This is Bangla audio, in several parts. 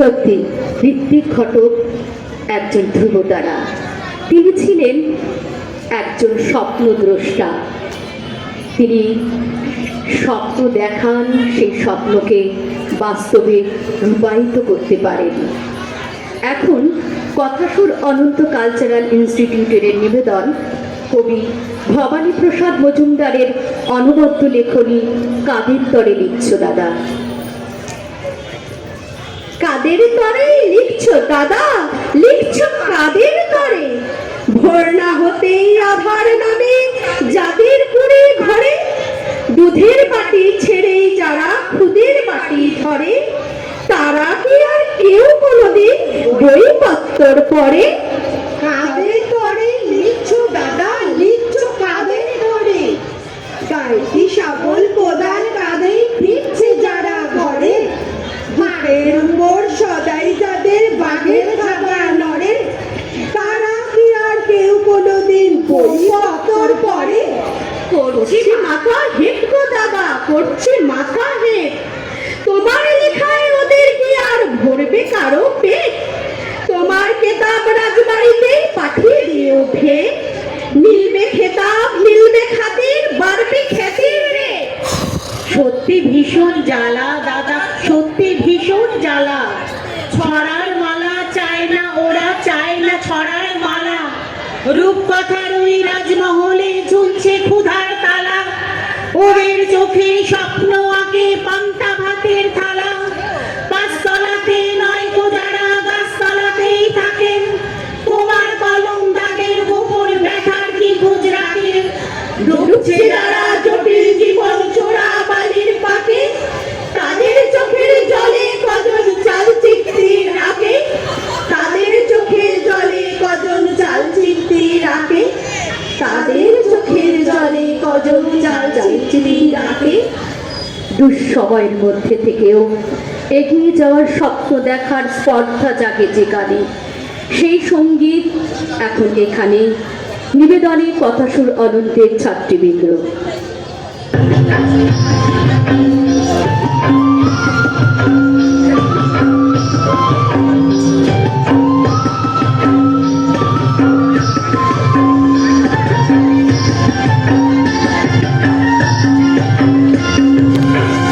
সত্যি ঋত্বিক ঘটক একজন ধ্রুবতারা। তিনি ছিলেন একজন স্বপ্নদ্রষ্টা। তিনি স্বপ্ন দেখান, সেই স্বপ্নকে বাস্তবে রূপায়িত করতে পারেন। এখন কথাসুর অনন্ত কালচারাল ইনস্টিটিউটের নিবেদন কবি ভবানী প্রসাদ মজুমদারের অনবদ্য লেখনী কাদের তরে লিখছো দাদা। কাদের তরে লিখছো দাদা, লিখছো কাদের তরে? ভোর না হতেই আধার নামে যাদের পুরে ঘরে, দুধের বাটি ছেড়েই যারা খুদের বাটি ধরে, তারা কি আর কেউ কোনোদিন বইপত্তর পড়ে? কাদের তরে লিখছো দাদা, লিখছো কাদের তরে? গাইতি শাবল কোদাল কাঁধেই ফিরছে যারা ঘরে, বুকের উপর সদাই যাদের বাঘের খাবার নড়ে, তারা কি আর কেউ কোনোদিন বইপত্তর পড়ে? করছি মাথা হেট গো দাদা, করছি মাথা হেট। তোমার লেখায় ওদের কি আর ভরবে কারো পেট? তোমার কেতাব রাজবাড়িতে পাঠিয়ে দিও ভে, মিলবে খেতাব মিলবে খাতির, বাড়বে খ্যাতির রে। সত্যি ভীষণ জ্বালা দাদা, সত্যি ভীষণ জ্বালা। ছড়ার মালা চায় না ওরা, চায় না ছড়ার মালা। রূপকথার ওই রাজমহলে ঝুলছে ক্ষুধার তালা, ওদের চোখে স্বপ্ন আঁকে পান্তা ভাতের থালা। পাঁচতলাতে নয় গো যারা, গাছতলাতেই থাকেন, তোমার কলম দাগের গোপন ব্যথার কি খোঁজ রাখেন? ডুবছে যারা জটিল জীবন চোরা বালির পাকে, তাদের চোখের জলে কজন চাল চিকতি রাখে, তাদের চোখের জলে কজন চাল চিকতি রাখে, তাদের চোখের জলে কজন চাল চিকতি রাখে। দুঃসময়ের মধ্যে থেকেও এগিয়ে যাওয়ার স্বপ্ন দেখার স্পর্ধা জাগে যেখানে, সেই সঙ্গীত এখন এখানে নিবেদনে কথাসুর অনন্তের ছাত্রীবৃন্দ।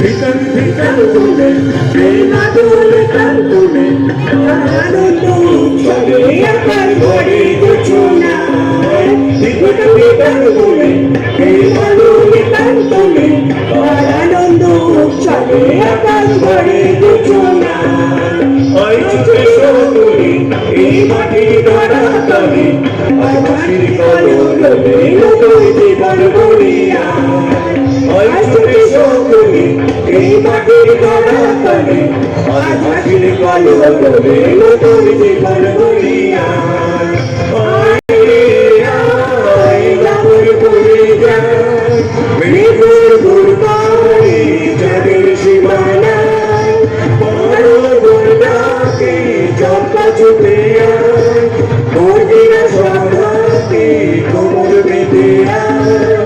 ভিতর ভিতর বলে প্রেমা দোলে তার বলে আনন্দ উৎসবে আকার ঘরে দুচনা। ভিতর ভিতর বলে প্রেমা দোলে তার বলে আনন্দ উৎসবে আকার ঘরে দুচনা। ওই চোখে সতুরি এই মাটির ধরা তলে, ওই মাটির কলরবে নতুন জীবন গড়িয়া। ওই চোখে সতুরি এই মাটির ধরা তলে, ওই মাটির কলরবে নতুন জীবন গড়িয়া। মেঘের গুরবাই যাদের সীমানায়, বড় বড়াকে চম্পা ছুটে আয়, মদিনা সভাতে কোমর বেঁধে আয়।